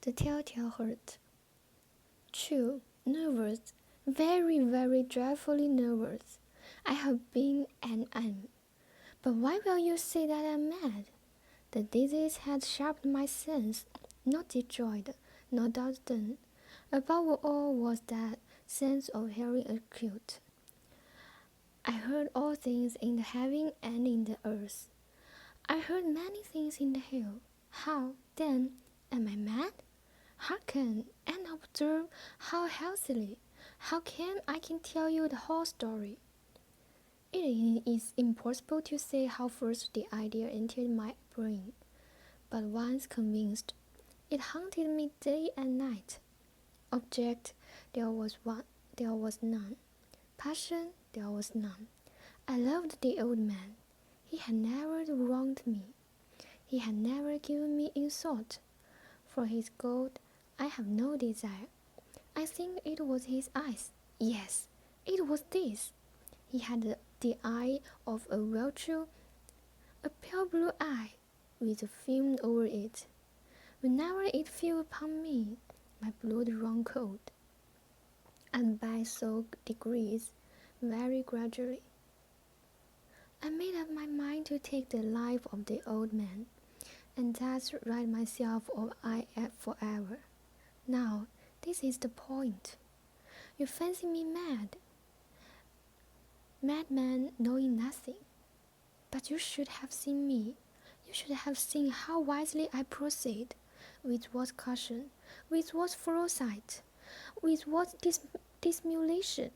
The telltale hurt. True, nervous, very, very dreadfully nervous. I have been and am. But why will you say that I'm mad? The disease had sharpened my sense, not destroyed, no doubt done. Above all was that sense of hearing acute. I heard all things in the heaven and in the earth. I heard many things in the hill. How, then, am I mad? Hearken and observe how healthily, how I can tell you the whole story. It is impossible to say how first the idea entered my brain, but once convinced, it haunted me day and night. Object, there was none. Passion, there was none. I loved the old man. He had never wronged me. He had never given me insult. For his gold, I have no desire. I think it was his eyes. Yes, it was this. He had the eye of a vulture, a pale blue eye, with a film over it. Whenever it fell upon me, my blood ran cold, and by slow degrees, very gradually, I made up my mind to take the life of the old man, and thus rid myself of I forever. Now, this is the point. You fancy me mad, madman knowing nothing. But you should have seen me. You should have seen how wisely I proceed, with what caution, with what foresight, with what dissimulation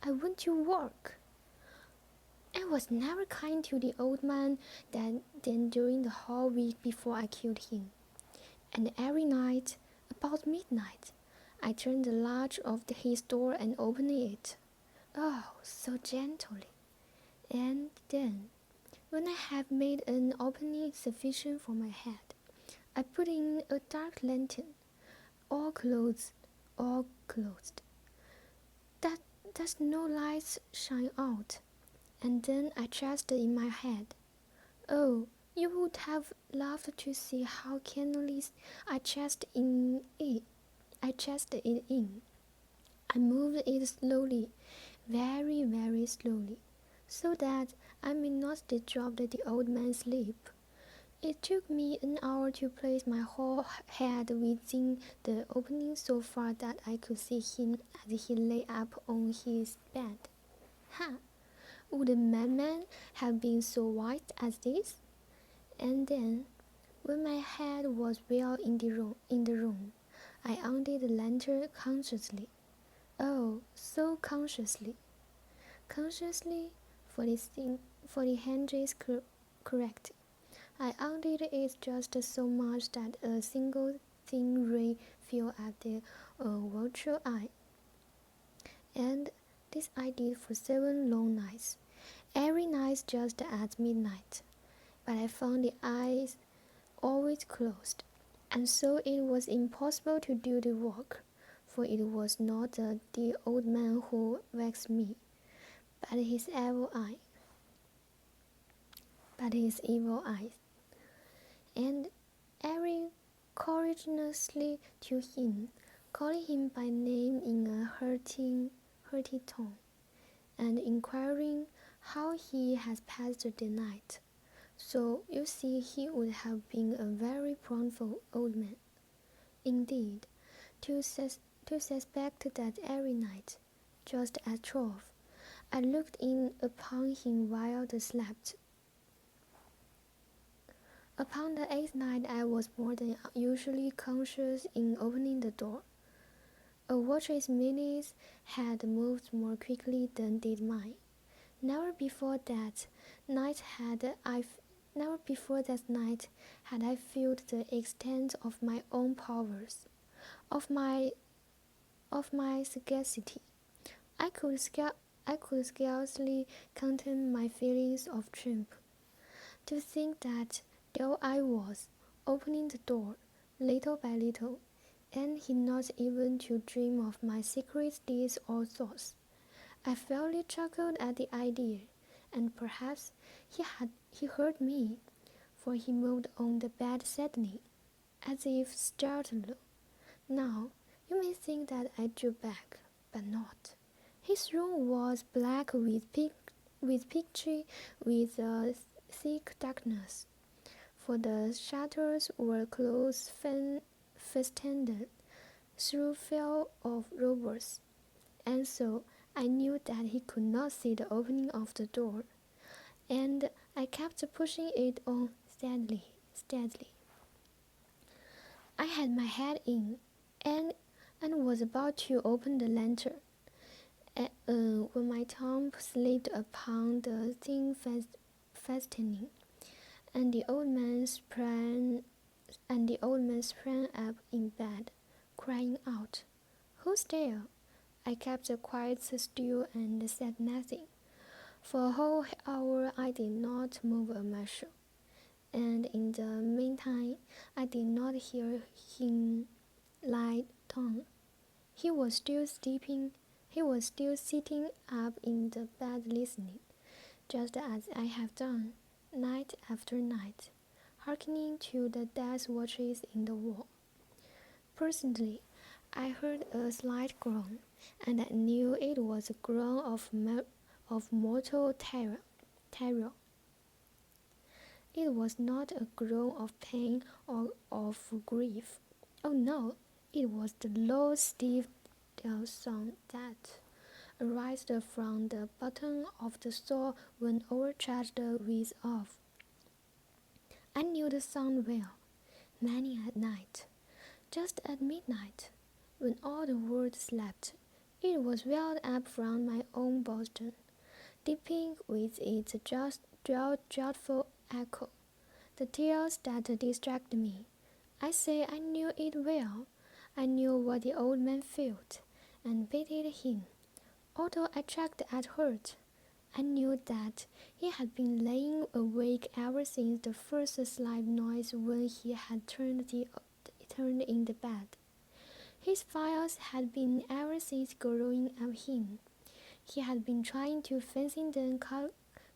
I went to work. I was never kind to the old man than during the whole week before I killed him. And every night, about midnight, I turned the latch of his door and opened it. Oh, so gently. And then, when I had made an opening sufficient for my head, I put in a dark lantern, all closed, that no lights shine out, and then I jested in my head. Oh, you would have loved to see how candidly I jested it. I jested it in. I moved it slowly, very, very slowly, so that I may not disturb the old man's sleep. It took me an hour to place my whole head within the opening so far that I could see him as he lay up on his bed. Ha! Would a madman have been so wise as this? And then, when my head was well in the room, I undid the lantern consciously. Oh, so consciously. Consciously, for the hand is correct. I undid it just so much that a single thin ray fell at the vulture eye. And this I did for 7 long nights, every night just at midnight. But I found the eyes always closed, and so it was impossible to do the work, for it was not the old man who vexed me, but his evil eye. And every courageously to him, calling him by name in a hurty tone, and inquiring how he has passed the night. So you see he would have been a very proudful old man. Indeed, to suspect that every night, just at 12, I looked in upon him while they slept. Upon the 8th night I was more than usually conscious in opening the door. A watch's minutes had moved more quickly than did mine. Never before that night had I felt the extent of my own powers, of my sagacity. I could scarcely contain my feelings of triumph. To think that there I was, opening the door, little by little, and he not even to dream of my secret deeds or thoughts. I fairly chuckled at the idea, and perhaps he heard me, for he moved on the bed suddenly, as if startled. Now, you may think that I drew back, but not. His room was black with picture with a thick darkness, for the shutters were close fastened through fell of robbers, and so I knew that he could not see the opening of the door, and I kept pushing it on steadily. I had my head in, and was about to open the lantern, when my thumb slipped upon the thin fastening, and the old man sprang up in bed, crying out, "Who's there?" I kept quite still and said nothing. For a whole hour I did not move a muscle, and in the meantime I did not hear him lie down. He was still sleeping. He was still sitting up in the bed listening, just as I have done, night after night, hearkening to the death watches in the wall. Presently, I heard a slight groan, and I knew it was a groan of mortal terror. It was not a groan of pain or of grief. Oh no, it was the low, stiff sound that arose from the bottom of the soul when overcharged with awe. I knew the sound well, many at night, just at midnight, when all the world slept. It was welled up from my own bosom, dipping with its dreadful echo the tears that distracted me. I say I knew it well. I knew what the old man felt, and pitied him. Although I checked at heart, I knew that he had been lying awake ever since the first slight noise when he had turned in the bed. His fires had been ever since growing of him. He had been trying to fancy them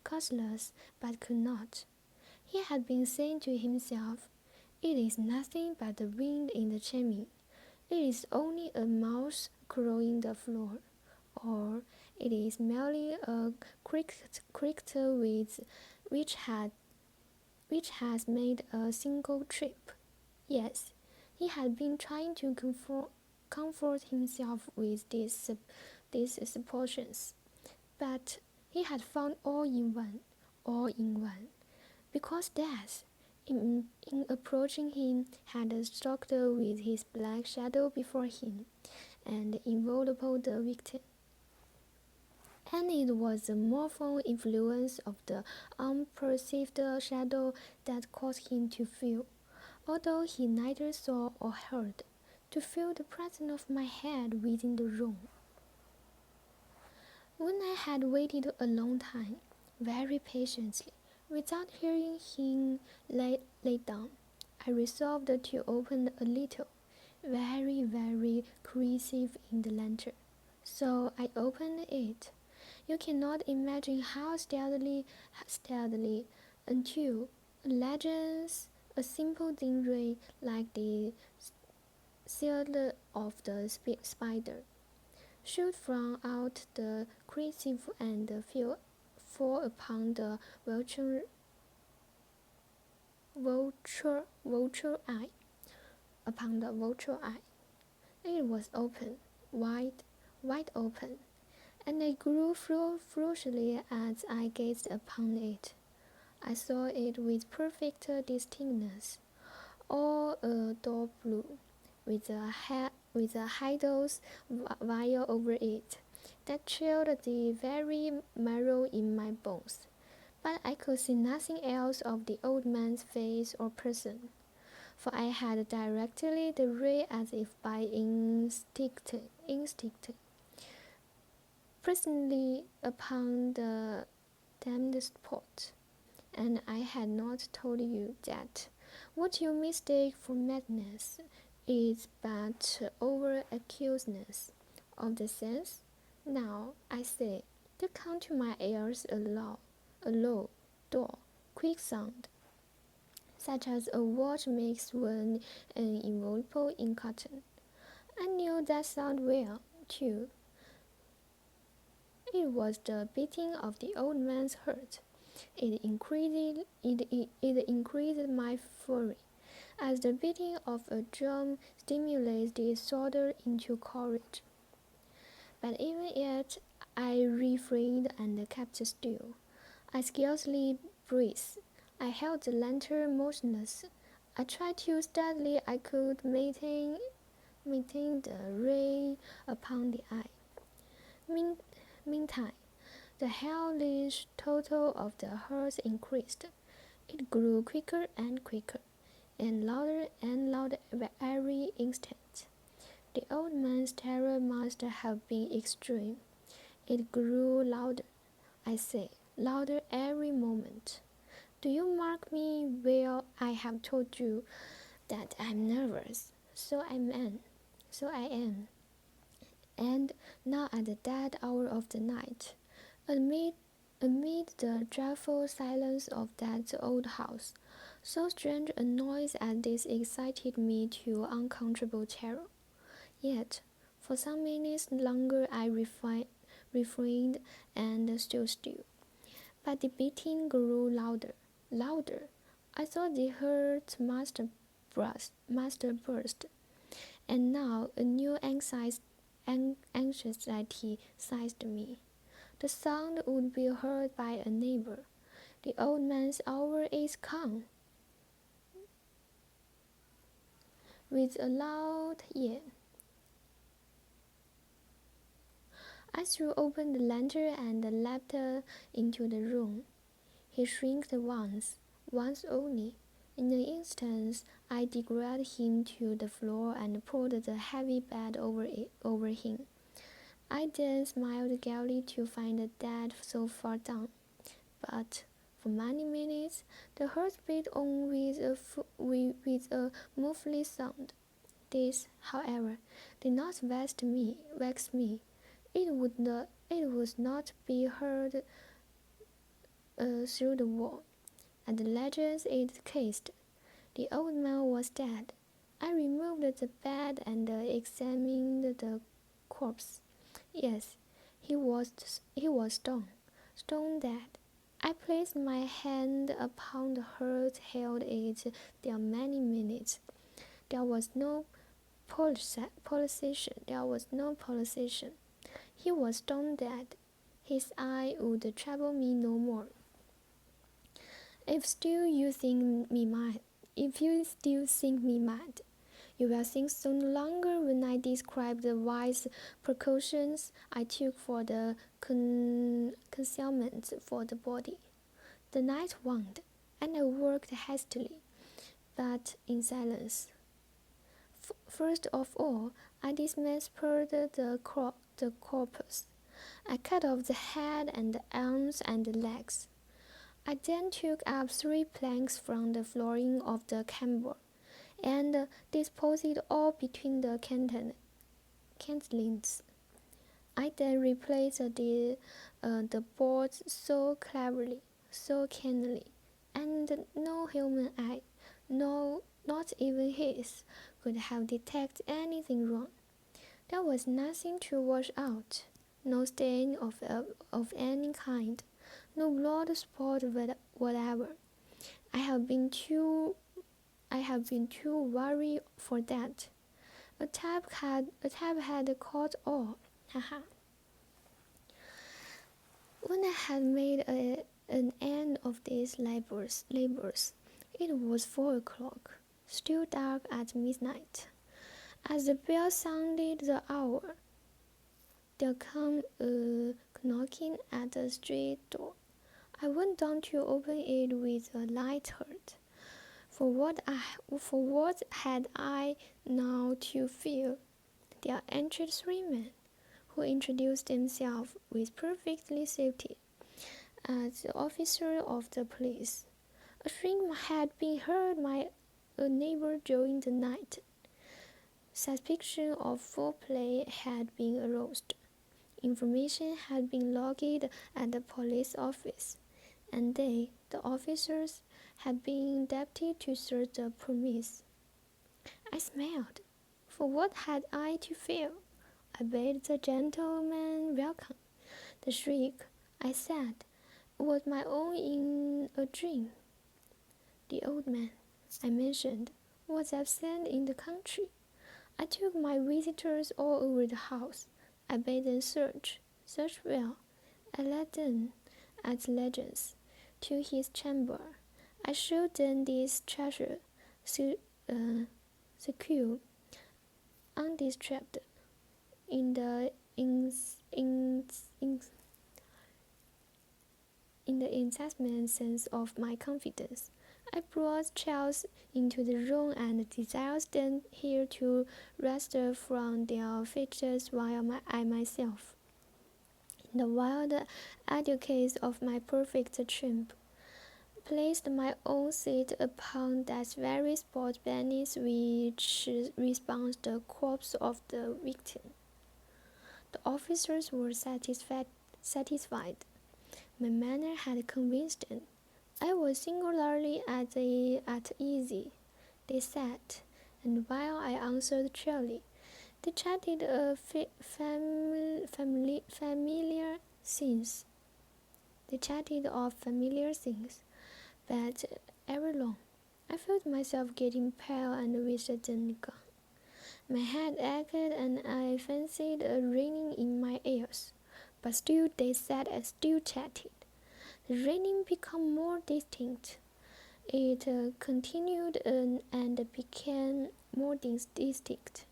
causeless, but could not. He had been saying to himself, "It is nothing but the wind in the chimney. It is only a mouse crawling the floor, or it is merely a cricket which has made a single trip." Yes, he had been trying to comfort himself with these suppositions, but he had found all in vain, because death, in approaching him, had stalked with his black shadow before him, and enveloped the victim. And it was the mortal influence of the unperceived shadow that caused him to feel, although he neither saw or heard, to feel the presence of my head within the room. When I had waited a long time, very patiently, without hearing him lay down, I resolved to open a little, very creative in the lantern. So I opened it. You cannot imagine how steadily, until a simple dim ray like the shield of the spider shoot from out the creative and fall upon the vulture eye. It was open, wide open, and I grew furiously as I gazed upon it. I saw it with perfect distinctness, all a dull blue, with a hideous veil over it that chilled the very marrow in my bones. But I could see nothing else of the old man's face or person, for I had directly the ray as if by instinct. Presently upon the damned spot, and I had not told you that what you mistake for madness is but over-acuteness of the sense. Now, I say, there come to my ears a low, dull, quick sound, such as a watch makes when enveloped in cotton. I knew that sound well, too. It was the beating of the old man's heart. It increased my fury, as the beating of a drum stimulates the soldier into courage. But even yet, I refrained and kept still. I scarcely breathed. I held the lantern motionless. I tried to steadily I could maintain the ray upon the eye. Meantime, the hellish total of the hearse increased. It grew quicker and quicker, and louder every instant. The old man's terror must have been extreme. It grew louder, I say, louder every moment. Do you mark me? Well, I have told you that I'm nervous. So I am. And now at the dead hour of the night, amid, amid the dreadful silence of that old house, so strange a noise as this excited me to uncontrollable terror. Yet, for some minutes longer I refrained and stood still. But the beating grew louder, louder. I thought the heart must burst. And now a new anxiety seized me. The sound would be heard by a neighbor. The old man's hour is come. With a loud yell, I threw open the lantern and leapt into the room. He shrieked once only. In an instant, I degraded him to the floor and pulled the heavy bed over him. I then smiled gaily to find the dead so far down. But for many minutes the heart beat on with a muffled sound. This, however, did not vex me. It would not be heard through the wall. At the latest it cased. The old man was dead. I removed the bed and examined the corpse. Yes, he was stone dead. I placed my hand upon the heart, held it there many minutes. There was no pulsation. There was no pulsation. He was stone dead. His eye would trouble me no more. If still you think me mad, if you still think me mad, you will think so no longer when I describe the wise precautions I took for the concealment for the body. The night waned, and I worked hastily, but in silence. First of all, I dismembered the corpus. I cut off the head and the arms and the legs. I then took up 3 planks from the flooring of the chamber, and disposed it all between the cantlings. I then replaced the boards so cleverly, so keenly, and no human eye, no, not even his, could have detected anything wrong. There was nothing to wash out, no stain of any kind, no blood spot whatever. I have been too worried for that. A tap had caught all. Haha. When I had made an end of these labors, it was 4 o'clock, still dark at midnight. As the bell sounded the hour, there came a knocking at the street door. I went down to open it with a light heart. For what had I now to fear? There entered 3 men, who introduced themselves with perfect safety as the officer of the police. A shriek had been heard by a neighbor during the night. Suspicion of foul play had been aroused. Information had been logged at the police office, and they, the officers, had been deputed to search the premises. I smiled, For what had I to fear? I bade the gentleman welcome. The shriek, I said, was my own in a dream. The old man, I mentioned, was absent in the country. I took my visitors all over the house. I bade them search well. I led them at legends to his chamber. I showed them this treasure, secure, undisturbed, in the incessant sense of my confidence. I brought Charles into the room and desired them here to rest from their features while I myself, in the wild educates of my perfect trimp, placed my own seat upon that very spot beneath which responds the corpse of the victim. The officers were satisfied. My manner had convinced them. I was singularly at ease. They sat, and while I answered cheerily, they chatted of familiar things. But ere long, I felt myself getting pale and wished them gone. My head ached, and I fancied a ringing in my ears. But still they sat and still chatted. The ringing became more distinct. It continued and became more distinct.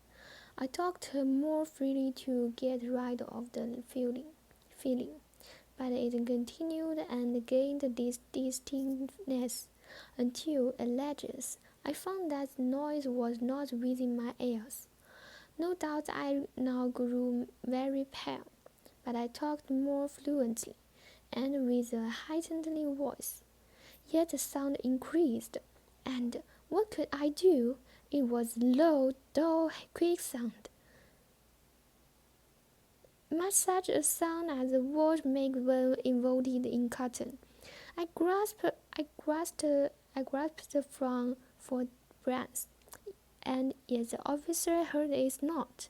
I talked more freely to get rid of the feeling, but it continued and gained this distinctness until, at last, I found that the noise was not within my ears. No doubt I now grew very pale, but I talked more fluently, and with a heightened voice. Yet the sound increased, and what could I do? It was low, dull, quick sound, much such a sound as the word makes when enfolded in cotton. I grasped from for breath, and yet the officer heard it not.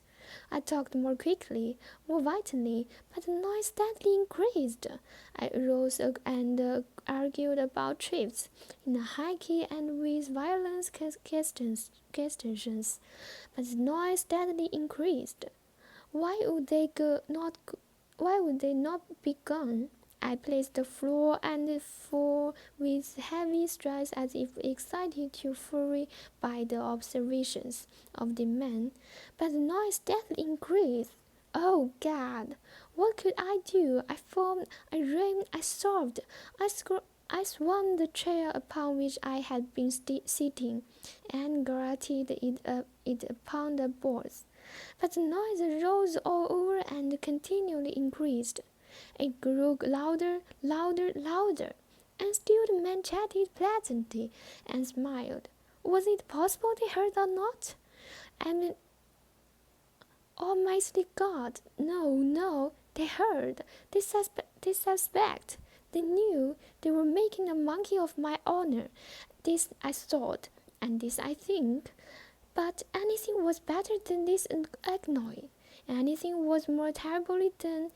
I talked more quickly, more violently, but the noise steadily increased. I arose and argued about trips in a high key and with violent questions, but the noise steadily increased. Why would they not be gone? I paced the floor and floor with heavy strides as if excited to fury by the observations of the men, but the noise steadily increased. Oh God! What could I do? I foamed, I ran, I sobbed, I swung the chair upon which I had been sitting, and grated it upon the boards. But the noise rose all over and continually increased. It grew louder, and still the men chatted pleasantly and smiled. Was it possible they heard or not? I mean, Almighty God, no, they heard. They suspect. They knew they were making a monkey of my honor. This I thought, and this I think. But anything was better than this agony. Anything was more terrible than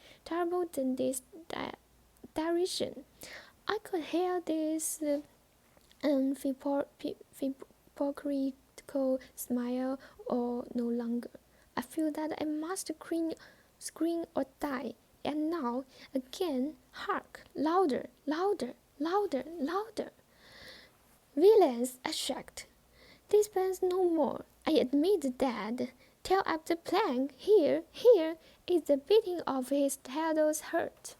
this derision. I could hear this hypocritical smile or no longer. I feel that I must scream or die. And now, again, hark! Louder! Villains! I shrieked. This pains no more. I admit that. Tear up the plank. Here is the beating of his Theodore's heart.